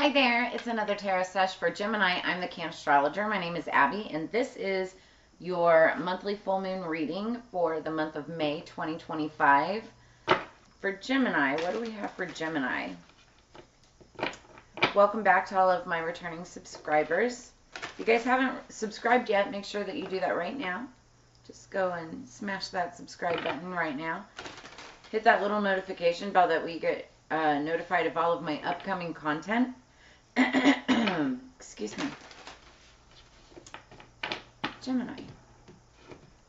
Hi there, it's another tarot sesh for Gemini. I'm the Can Astrologer. My name is Abby, and this is your monthly full moon reading for the month of May 2025. For Gemini, what do we have for Gemini? Welcome back to all of my returning subscribers. If you guys haven't subscribed yet, make sure that you do that right now. Just go and smash that subscribe button right now. Hit that little notification bell that we get notified of all of my upcoming content. Excuse me. Gemini.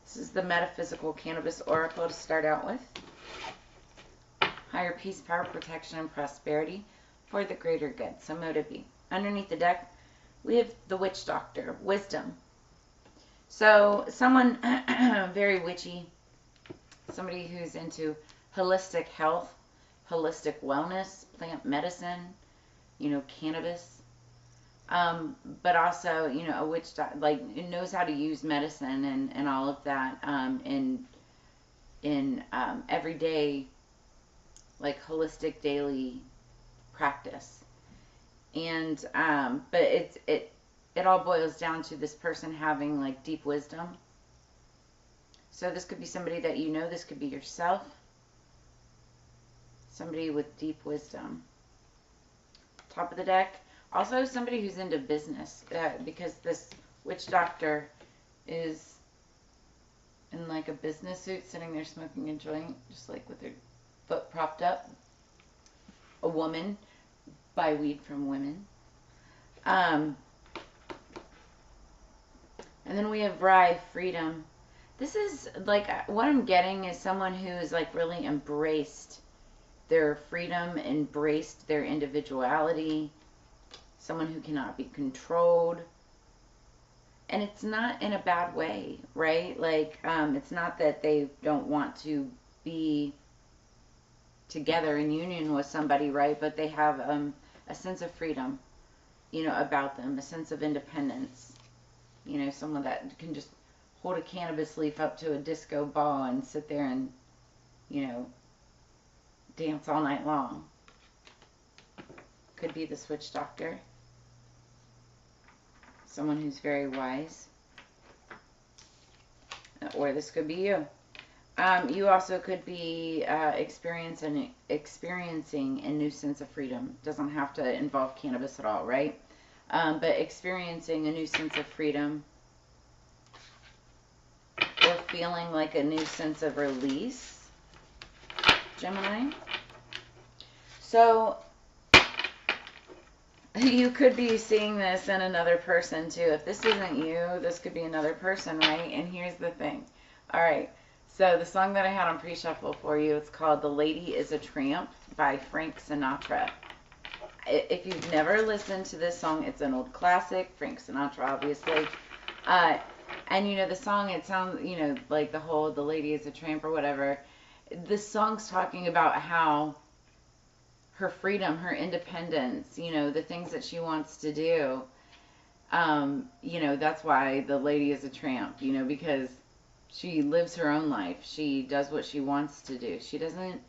This is the Metaphysical Cannabis Oracle to start out with. Higher peace, power, protection, and prosperity for the greater good. So motive B. Underneath the deck, we have the Witch Doctor, Wisdom. So someone very witchy, somebody who's into holistic health, holistic wellness, plant medicine, cannabis, but also, a witch doctor, like, knows how to use medicine and all of that, in everyday, like, holistic daily practice. And, but it all boils down to this person having, like, deep wisdom. So this could be somebody that this could be yourself, somebody with deep wisdom. Top of the deck, also somebody who's into business, because this witch doctor is in like a business suit, sitting there smoking a joint, just like with her foot propped up. A woman. Buy weed from women. And then we have Rye, freedom. This is like, what I'm getting is someone who's like really embraced their freedom, embraced their individuality, someone who cannot be controlled. And it's not in a bad way, right? Like, it's not that they don't want to be together in union with somebody, right? But they have a sense of freedom, about them, a sense of independence. Someone that can just hold a cannabis leaf up to a disco ball and sit there and, dance all night long. Could be the witch doctor. Someone who's very wise. Or this could be you. You also could be experiencing a new sense of freedom. Doesn't have to involve cannabis at all, right? But experiencing a new sense of freedom, or feeling like a new sense of release, Gemini. So you could be seeing this in another person too. If this isn't you, this could be another person, right? And here's the thing. All right. So the song that I had on pre-shuffle for you, it's called "The Lady is a Tramp" by Frank Sinatra. If you've never listened to this song, it's an old classic, Frank Sinatra, obviously. And the song, it sounds, like the whole "The Lady is a Tramp" or whatever. This song's talking about how her freedom, her independence, the things that she wants to do. That's why the lady is a tramp, because she lives her own life. She does what she wants to do. She doesn't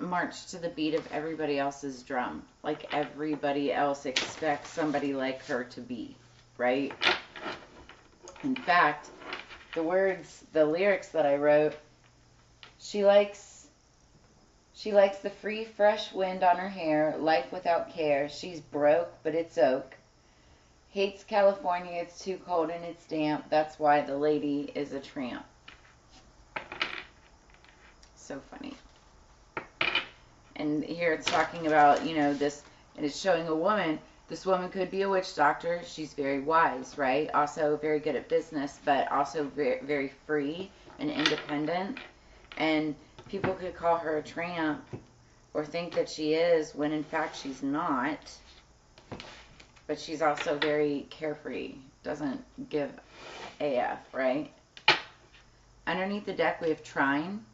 march to the beat of everybody else's drum, like everybody else expects somebody like her to be, right? In fact, the lyrics that I wrote, she likes the free, fresh wind on her hair, life without care. She's broke, but it's oak. Hates California, it's too cold and it's damp. That's why the lady is a tramp. So funny. And here it's talking about, this, and it's showing a woman. This woman could be a witch doctor. She's very wise, right? Also very good at business, but also very, very free and independent. And people could call her a tramp or think that she is, when in fact she's not. But she's also very carefree, doesn't give AF, right? Underneath the deck, we have Trine.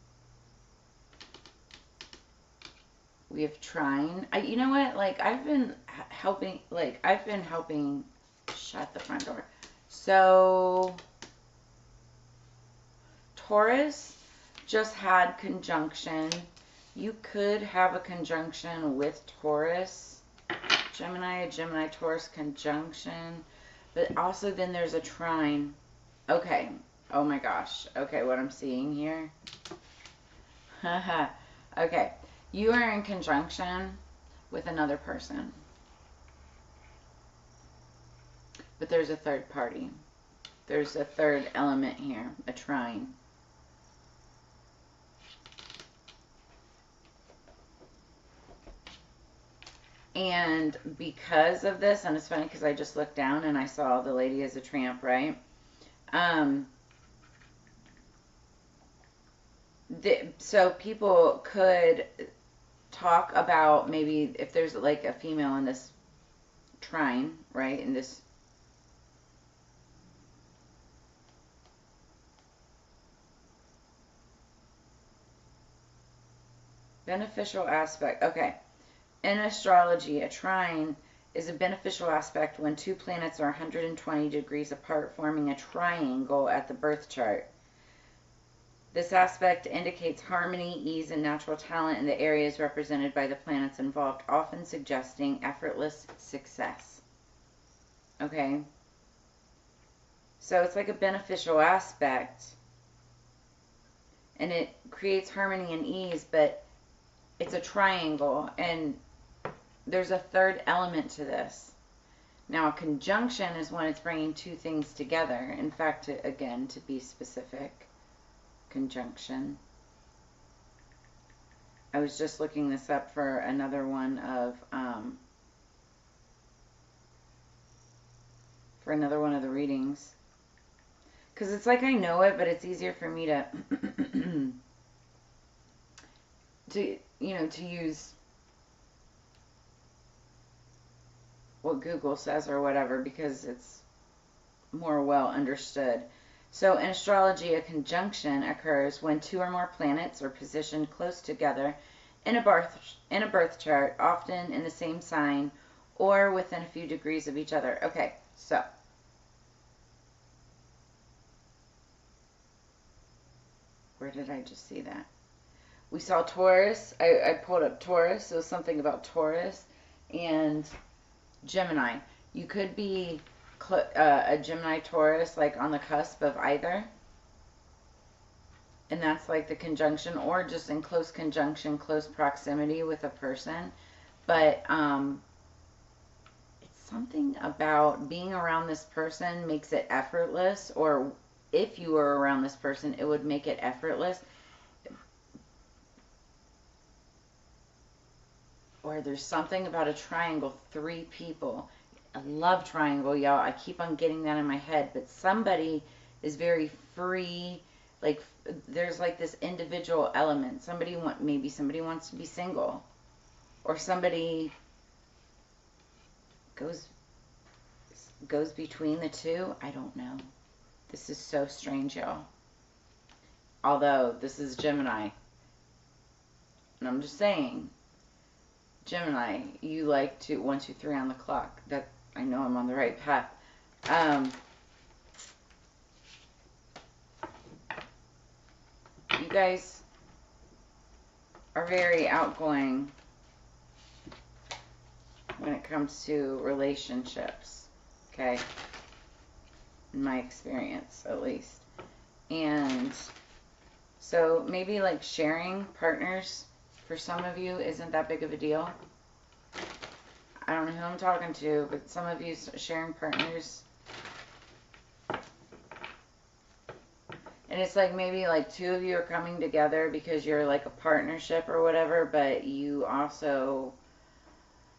We have Trine. You know what? Like, I've been helping, shut the front door. So, Taurus just had conjunction. You could have a conjunction with Taurus Gemini, a Gemini Taurus conjunction, but also then there's a trine. Okay. Oh my gosh. Okay, what I'm seeing here. Haha. Okay. You are in conjunction with another person. But there's a third party. There's a third element here, a trine. And because of this, and it's funny because I just looked down and I saw the lady as a tramp, right? So people could talk about maybe if there's like a female in this trine, right? In this beneficial aspect. Okay. In astrology, a trine is a beneficial aspect when two planets are 120 degrees apart, forming a triangle at the birth chart. This aspect indicates harmony, ease, and natural talent in the areas represented by the planets involved, often suggesting effortless success. Okay? So it's like a beneficial aspect, and it creates harmony and ease, but it's a triangle, and there's a third element to this. Now, a conjunction is when it's bringing two things together. In fact, again, to be specific, conjunction. I was just looking this up for another one of the readings, because it's like I know it, but it's easier for me to to use what Google says or whatever, because it's more well understood. So in astrology, a conjunction occurs when two or more planets are positioned close together in a birth chart, often in the same sign or within a few degrees of each other. Okay, so where did I just see that? We saw Taurus. I pulled up Taurus. It was something about Taurus and Gemini. You could be a Gemini Taurus, like on the cusp of either, and that's like the conjunction, or just in close conjunction, close proximity with a person. But it's something about being around this person makes it effortless, or if you were around this person, it would make it effortless. Or there's something about a triangle, three people. I love triangle, y'all. I keep on getting that in my head. But somebody is very free. Like, there's like this individual element. Maybe somebody wants to be single. Or somebody goes between the two. I don't know. This is so strange, y'all. Although, this is Gemini. And I'm just saying, Gemini, you like to 1, 2, 3 on the clock. That I know I'm on the right path. You guys are very outgoing when it comes to relationships, okay? In my experience, at least. And so maybe like sharing partners for some of you isn't that big of a deal. I don't know who I'm talking to, but some of you sharing partners. And it's like maybe like two of you are coming together because you're like a partnership or whatever, but you also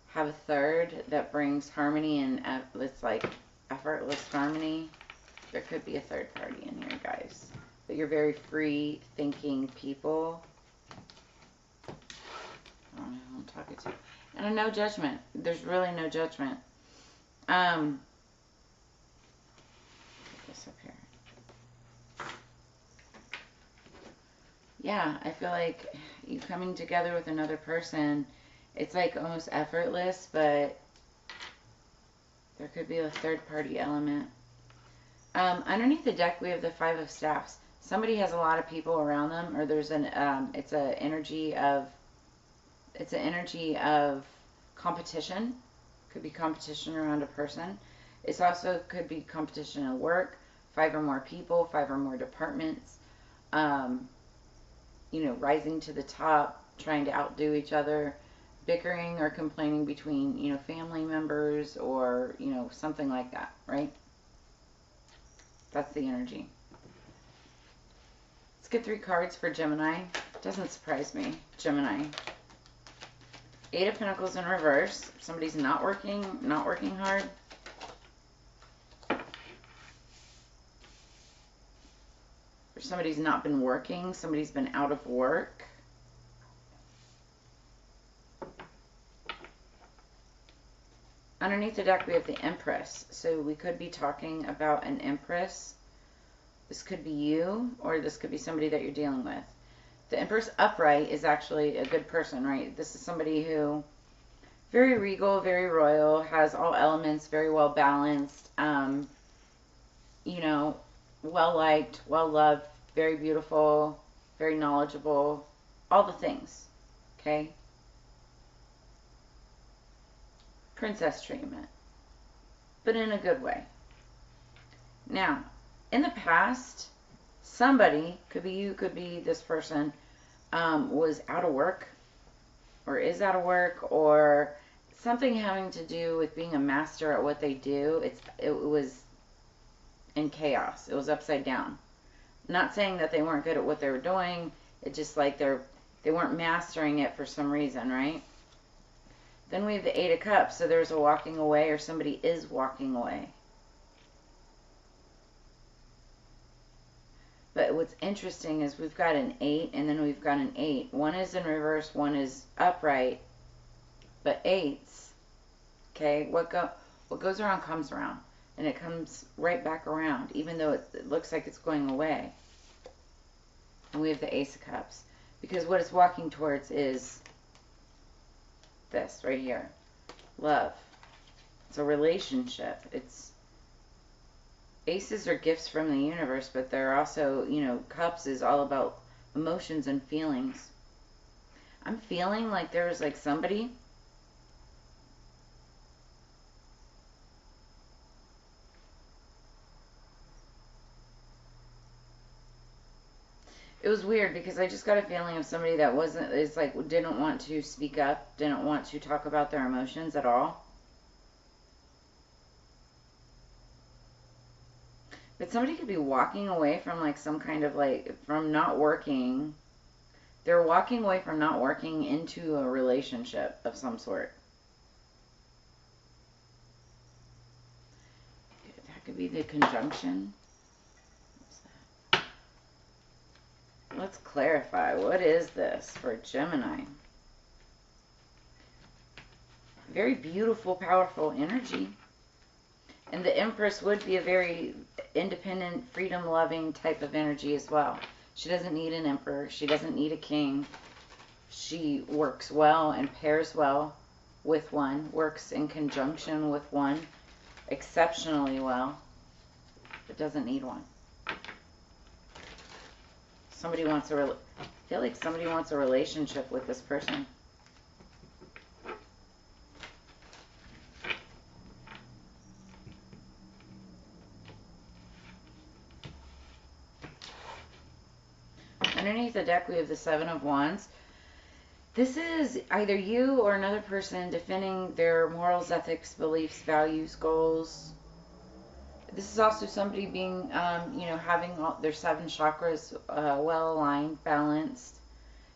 have a third that brings harmony, and it's like effortless harmony. There could be a third party in here, guys. But you're very free thinking people. I don't know who I'm talking to. And no judgment. There's really no judgment. Put this up here. Yeah, I feel like you coming together with another person, it's like almost effortless, but there could be a third party element. Underneath the deck, we have the Five of Staffs. Somebody has a lot of people around them, or there's it's an energy of competition, Could be competition around a person. It also could be competition at work, 5 or more people, 5 or more departments, rising to the top, trying to outdo each other, bickering or complaining between, family members or, something like that, right? That's the energy. Let's get 3 cards for Gemini. Doesn't surprise me. Gemini. 8 of Pentacles in reverse. Somebody's not working hard. Or somebody's not been working. Somebody's been out of work. Underneath the deck, we have the Empress. So we could be talking about an Empress. This could be you, or this could be somebody that you're dealing with. The Empress upright is actually a good person, right? This is somebody who, very regal, very royal, has all elements, very well balanced, well liked, well loved, very beautiful, very knowledgeable, all the things, okay? Princess treatment, but in a good way. Now, in the past, somebody, could be you, could be this person, was out of work, or is out of work, or something having to do with being a master at what they do. It was in chaos. It was upside down. Not saying that they weren't good at what they were doing. It's just like they weren't mastering it for some reason, right? Then we have the 8 of Cups. So there's a walking away, or somebody is walking away. But what's interesting is we've got an 8 and then we've got an 8. One is in reverse, one is upright. But 8s, okay, what goes around comes around. And it comes right back around, even though it looks like it's going away. And we have the Ace of Cups. Because what it's walking towards is this right here. Love. It's a relationship. Aces are gifts from the universe, but they're also, cups is all about emotions and feelings. I'm feeling like there was like somebody it was weird because I just got a feeling of somebody that didn't want to speak up, didn't want to talk about their emotions at all. But somebody could be walking away from like some kind of from not working. They're walking away from not working into a relationship of some sort. That could be the conjunction. Let's clarify. What is this for Gemini? Very beautiful, powerful energy. And the Empress would be a very independent, freedom-loving type of energy as well. She doesn't need an emperor. She doesn't need a king. She works well and pairs well with one, works in conjunction with one exceptionally well, but doesn't need one. I feel like somebody wants a relationship with this person. Underneath the deck, we have the 7 of Wands. This is either you or another person defending their morals, ethics, beliefs, values, goals. This is also somebody being, having their 7 chakras well aligned, balanced.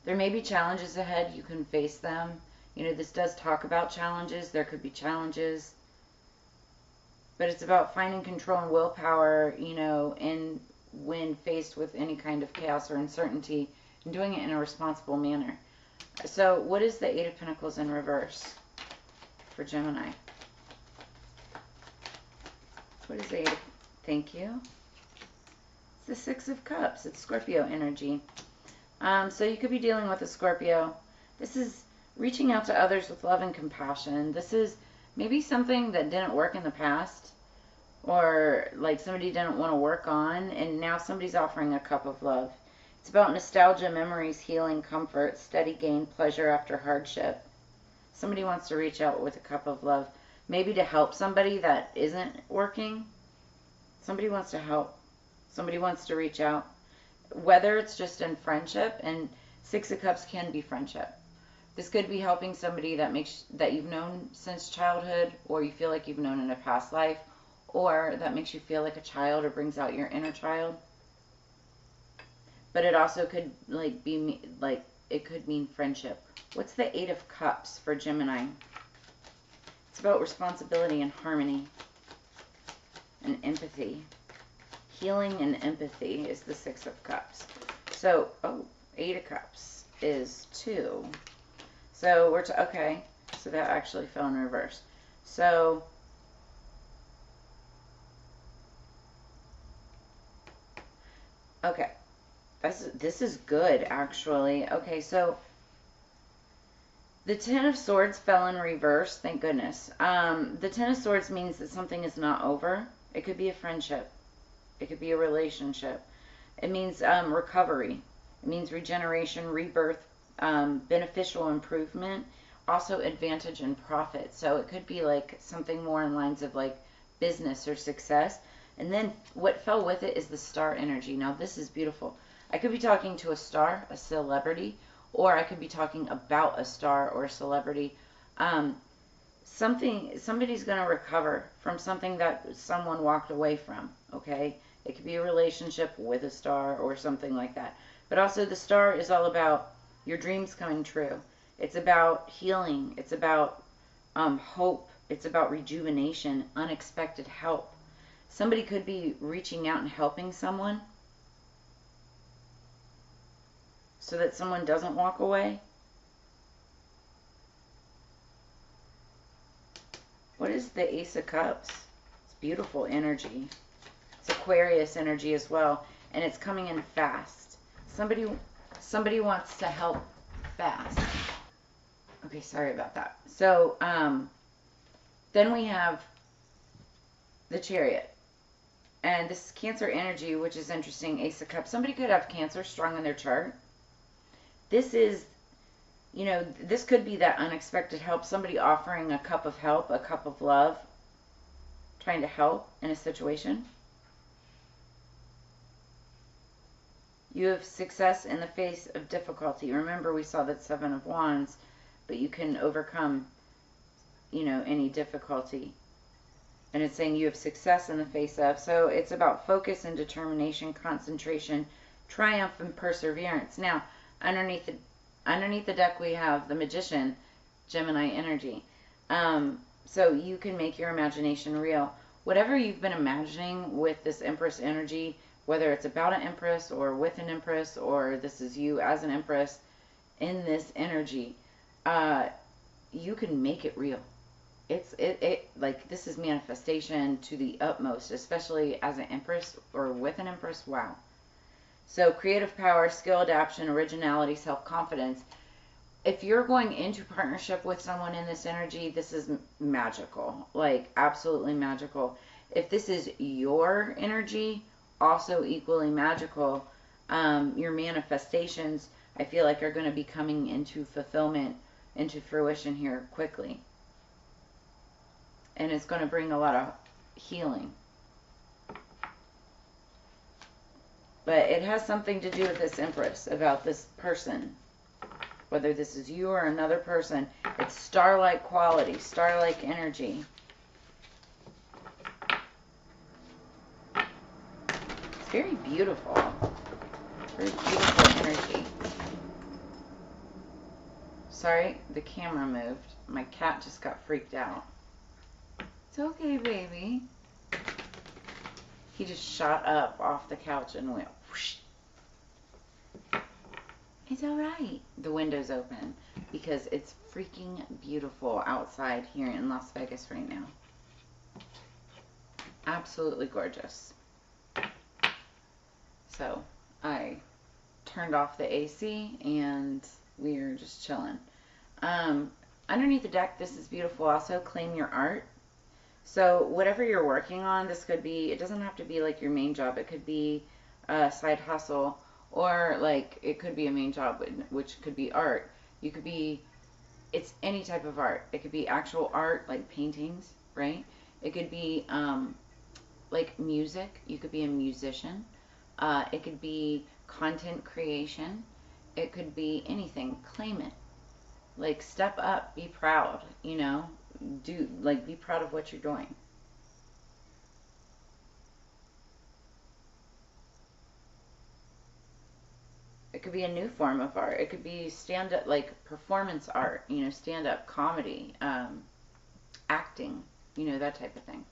There may be challenges ahead. You can face them. This does talk about challenges. There could be challenges. But it's about finding control and willpower, and when faced with any kind of chaos or uncertainty, and doing it in a responsible manner. So what is the 8 of Pentacles in reverse for Gemini? What is 8? Thank you. It's the 6 of Cups. It's Scorpio energy. So you could be dealing with a Scorpio. This is reaching out to others with love and compassion. This is maybe something that didn't work in the past, or like somebody didn't want to work on, and now somebody's offering a cup of love. It's about nostalgia, memories, healing, comfort, steady gain, pleasure after hardship. Somebody wants to reach out with a cup of love. maybe to help somebody that isn't working. Somebody wants to help. Somebody wants to reach out. Whether it's just in friendship, and Six of Cups can be friendship. This could be helping somebody that you've known since childhood, or you feel like you've known in a past life, or that makes you feel like a child or brings out your inner child. But it also could it could mean friendship. What's the Eight of Cups for Gemini? It's about responsibility and harmony and empathy. Healing and empathy is the Six of Cups. So, Eight of Cups is 2. So we're okay. So that actually fell in reverse. So okay, this is good actually. Okay, so the Ten of Swords fell in reverse. Thank goodness. The Ten of Swords means that something is not over. It could be a friendship. It could be a relationship. It means recovery. It means regeneration, rebirth, beneficial improvement, also advantage and profit. So it could be like something more in lines of like business or success. And then what fell with it is the star energy. Now this is beautiful. I could be talking to a star, a celebrity, or I could be talking about a star or a celebrity. Somebody's going to recover from something that someone walked away from, okay? It could be a relationship with a star or something like that. But also the star is all about your dreams coming true. It's about healing. It's about hope. It's about rejuvenation, unexpected help. Somebody could be reaching out and helping someone so that someone doesn't walk away. What is the Ace of Cups? It's beautiful energy. It's Aquarius energy as well, and it's coming in fast. Somebody wants to help fast. Okay, sorry about that. So then we have the Chariot, and this is Cancer energy, which is interesting. Ace of Cups. Somebody could have Cancer strong in their chart. This is, this could be that unexpected help. Somebody offering a cup of help, a cup of love, trying to help in a situation. You have success in the face of difficulty. Remember, we saw that Seven of Wands, but you can overcome, any difficulty. And it's saying you have success in the face of. So it's about focus and determination, concentration, triumph, and perseverance. Now, underneath the deck, we have the Magician, Gemini energy. So you can make your imagination real. Whatever you've been imagining with this Empress energy, whether it's about an Empress or with an Empress, or this is you as an Empress in this energy, you can make it real. Like, this is manifestation to the utmost, especially as an Empress or with an Empress. Wow. So creative power, skill, adaptation, originality, self-confidence. If you're going into partnership with someone in this energy, this is magical, like absolutely magical. If this is your energy, also equally magical. Your manifestations, I feel like, are going to be coming into fulfillment, into fruition here quickly. And it's going to bring a lot of healing. But it has something to do with this Empress, about this person. Whether this is you or another person, it's star-like quality, star-like energy. It's very beautiful. Very beautiful energy. Sorry, the camera moved. My cat just got freaked out. It's okay, baby. He just shot up off the couch and went whoosh. It's alright. The window's open because it's freaking beautiful outside here in Las Vegas right now. Absolutely gorgeous. So I turned off the AC and we're just chilling. Underneath the deck, this is beautiful. Also, claim your art. So whatever you're working on, this could be, it doesn't have to be like your main job. It could be a side hustle, or like it could be a main job, which could be art. You could be it's any type of art. It could be actual art, like paintings, right? It could be like music. You could be a musician. It could be content creation. It could be anything. Claim it. Like, step up. Be proud, you know? Be proud of what you're doing. It could be a new form of art. It could be stand-up, like performance art, you know, stand-up comedy, acting, you know, that type of thing.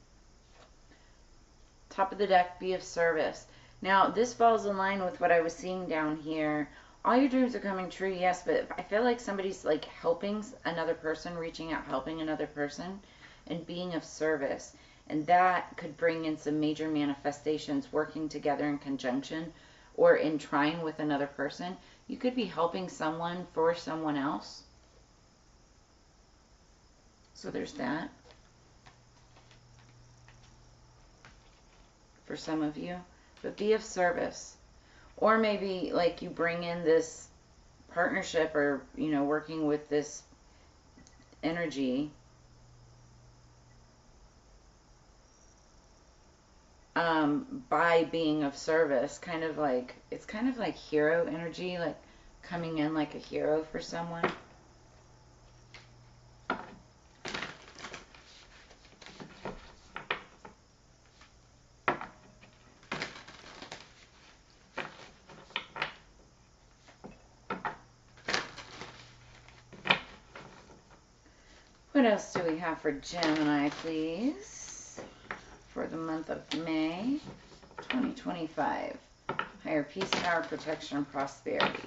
Top of the deck, be of service. Now, this falls in line with what I was seeing down here. All your dreams are coming true, yes, but I feel like somebody's like helping another person, reaching out, helping another person, and being of service. And that could bring in some major manifestations, working together in conjunction or in trying with another person. You could be helping someone for someone else. So there's that. For some of you. But be of service. Or maybe like you bring in this partnership or, you know, working with this energy by being of service, kind of like, it's kind of like hero energy, like coming in like a hero for someone. What else do we have for Gemini, please? For the month of May 2025. Higher peace, power, protection, and prosperity.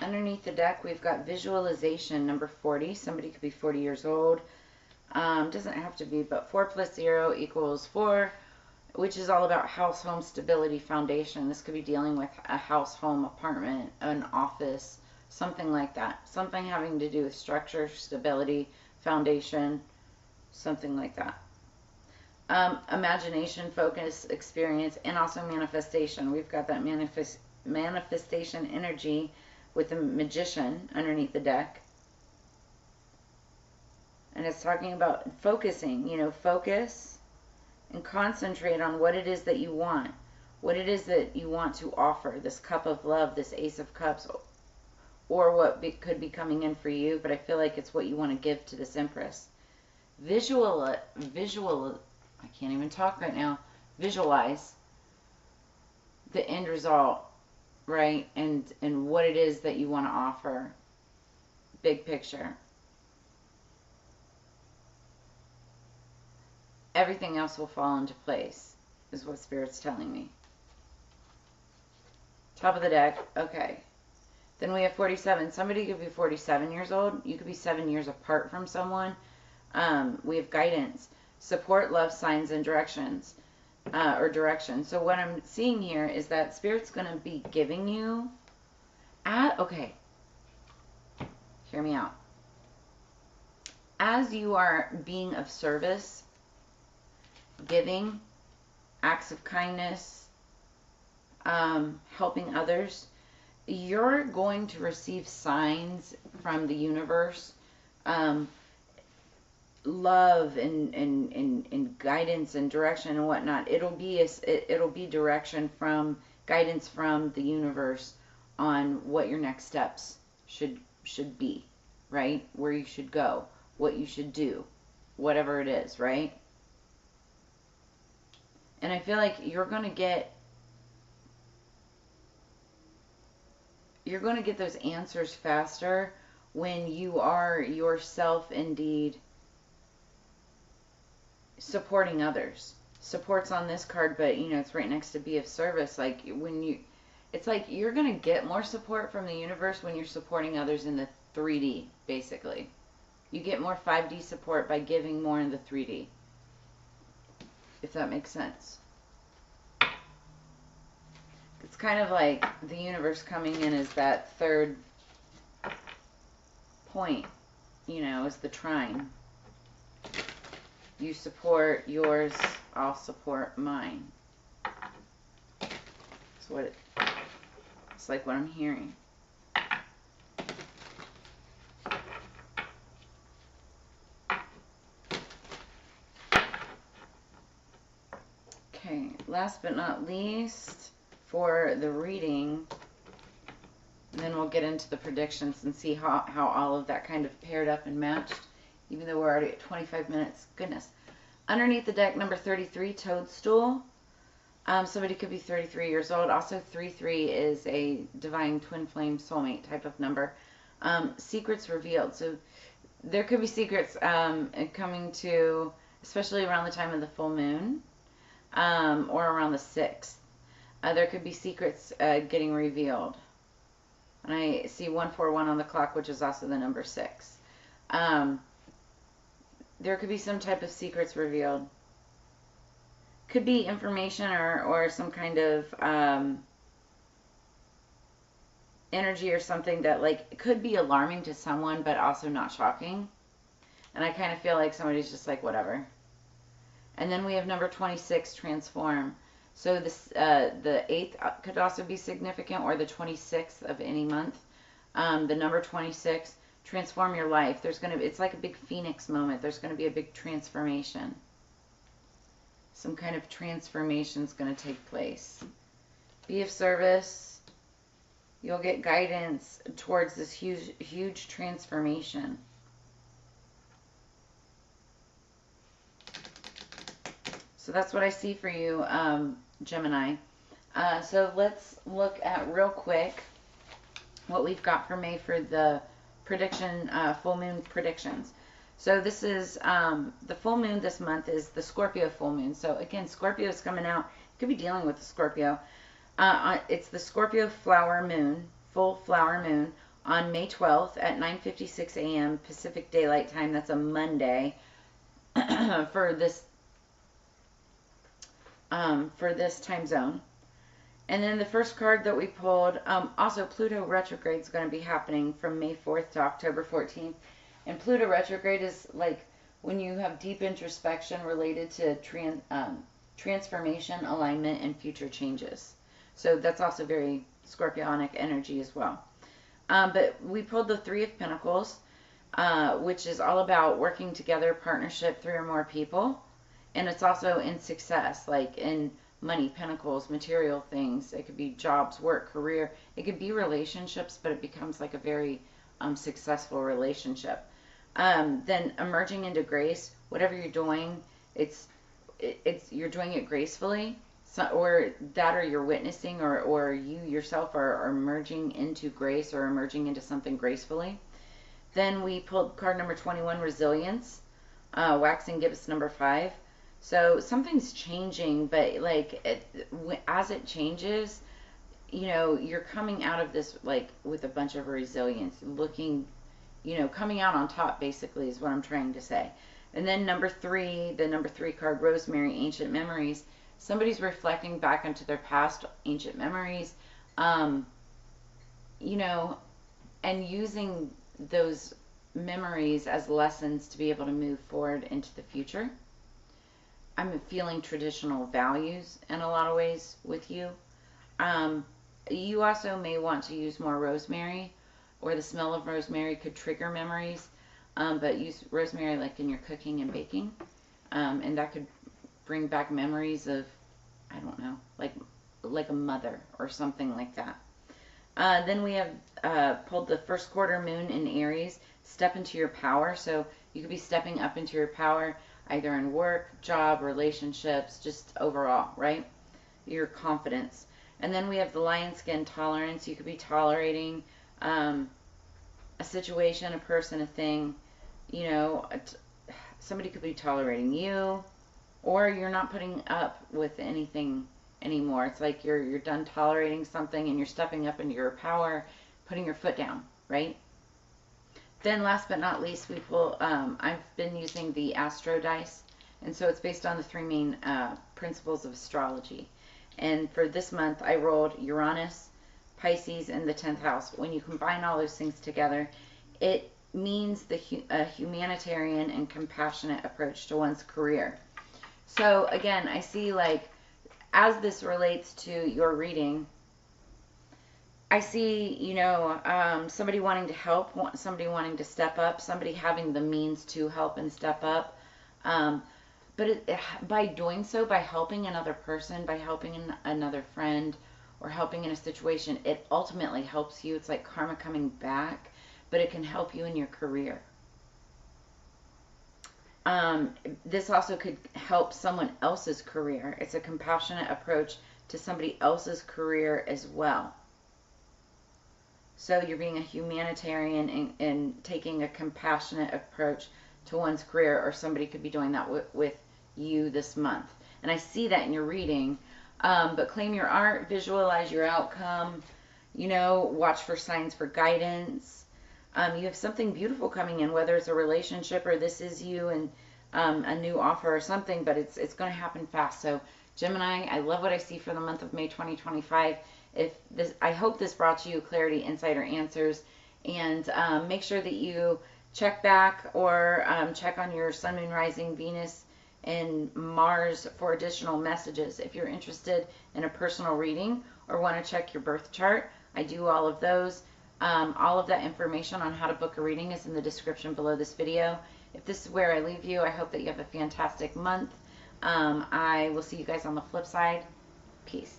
Underneath the deck, we've got visualization, number 40. Somebody could be 40 years old. Doesn't have to be, but 4 plus 0 equals 4, which is all about house, home, stability, foundation. This could be dealing with a house, home, apartment, an office, something like that. Something having to do with structure, stability, foundation, something like that. Imagination, focus, experience, and also manifestation. We've got that manifestation energy with the magician underneath the deck. And it's talking about focusing, you know, focus and concentrate on what it is that you want. What it is that you want to offer. This cup of love, this Ace of Cups, or what could be coming in for you. But I feel like it's what you want to give to this Empress. Visual, I can't even talk right now. Visualize the end result, right? And what it is that you want to offer. Big picture. Everything else will fall into place, is what Spirit's telling me. Top of the deck. Okay. Then we have 47. Somebody could be 47 years old. You could be 7 years apart from someone. We have guidance, support, love, signs, and directions, or direction. So what I'm seeing here is that Spirit's going to be giving you, okay, hear me out. As you are being of service, giving, acts of kindness, helping others, you're going to receive signs from the universe, love and guidance and direction and whatnot. It'll be direction from, guidance from the universe on what your next steps should be, right? Where you should go, what you should do, whatever it is, right? And I feel like you're going to get those answers faster when you are yourself indeed supporting others. Support's on this card, but you know, it's right next to be of service. Like it's like you're going to get more support from the universe when you're supporting others in the 3D, basically. You get more 5D support by giving more in the 3D. If that makes sense. It's kind of like the universe coming in as that third point, you know, as the trine. You support yours, I'll support mine. That's what it's like what I'm hearing. Okay, last but not least, for the reading, and then we'll get into the predictions and see how all of that kind of paired up and matched, even though we're already at 25 minutes. Goodness. Underneath the deck, number 33, Toadstool. Somebody could be 33 years old. Also, 33 is a divine twin flame soulmate type of number. Secrets revealed. So there could be secrets coming to, especially around the time of the full moon, or around the 6th. There could be secrets getting revealed. And I see 141 on the clock, which is also the number 6. There could be some type of secrets revealed. Could be information or some kind of energy or something that, like, it could be alarming to someone, but also not shocking. And I kind of feel like somebody's just like, whatever. And then we have number 26, Transform. So this, the 8th could also be significant, or the 26th of any month. The number 26, transform your life. It's like a big phoenix moment. There's going to be a big transformation. Some kind of transformation is going to take place. Be of service. You'll get guidance towards this huge transformation. So that's what I see for you, Gemini. So let's look at real quick what we've got for May for the prediction, full moon predictions. So this is, the full moon this month is the Scorpio full moon. So again, Scorpio is coming out. You could be dealing with the Scorpio. It's the Scorpio flower moon, full flower moon, on May 12th at 9:56 a.m. Pacific Daylight Time. That's a Monday for this time zone. And then the first card that we pulled, also Pluto retrograde is going to be happening from May 4th to October 14th. And Pluto retrograde is like when you have deep introspection related to transformation, alignment, and future changes. So that's also very Scorpionic energy as well. But we pulled the Three of Pentacles, which is all about working together, partnership, 3 or more people. And it's also in success, like in money, pentacles, material things. It could be jobs, work, career. It could be relationships, but it becomes like a very successful relationship. Then emerging into grace. Whatever you're doing, you're doing it gracefully. So, or you're witnessing, or you yourself are emerging into grace or emerging into something gracefully. Then we pulled card number 21, Resilience, waxing gibbous number 5. So something's changing, but like as it changes, you know, you're coming out of this like with a bunch of resilience, looking, you know, coming out on top basically is what I'm trying to say. And then number 3, the number 3 card, Rosemary, Ancient Memories. Somebody's reflecting back into their past ancient memories, you know, and using those memories as lessons to be able to move forward into the future. I'm feeling traditional values in a lot of ways with you. You also may want to use more rosemary, or the smell of rosemary could trigger memories, but use rosemary like in your cooking and baking, and that could bring back memories of, I don't know, like a mother or something like that. Then we have pulled the first quarter moon in Aries, step into your power. So you could be stepping up into your power either in work, job, relationships, just overall, right? Your confidence. And then we have the lion skin, tolerance. You could be tolerating a situation, a person, a thing. You know, somebody could be tolerating you, or you're not putting up with anything anymore. It's like you're done tolerating something and you're stepping up into your power, putting your foot down, right? Then last but not least, we pull, I've been using the Astro dice, and so it's based on the 3 main principles of astrology. And for this month, I rolled Uranus, Pisces, and the 10th house. When you combine all those things together, it means a humanitarian and compassionate approach to one's career. So again, I see, like, as this relates to your reading, I see, you know, somebody wanting to help, somebody wanting to step up, somebody having the means to help and step up. But by doing so, by helping another person, by helping another friend, or helping in a situation, it ultimately helps you. It's like karma coming back, but it can help you in your career. This also could help someone else's career. It's a compassionate approach to somebody else's career as well. So you're being a humanitarian and taking a compassionate approach to one's career, or somebody could be doing that with you this month. And I see that in your reading. But claim your art, visualize your outcome, you know, watch for signs for guidance. You have something beautiful coming in, whether it's a relationship or this is you and a new offer or something, but it's going to happen fast. So Gemini, I love what I see for the month of May 2025. I hope this brought you clarity, insight, or answers. And make sure that you check back or check on your Sun, Moon, Rising, Venus, and Mars for additional messages. If you're interested in a personal reading or want to check your birth chart, I do all of those. All of that information on how to book a reading is in the description below this video. If this is where I leave you, I hope that you have a fantastic month. I will see you guys on the flip side. Peace.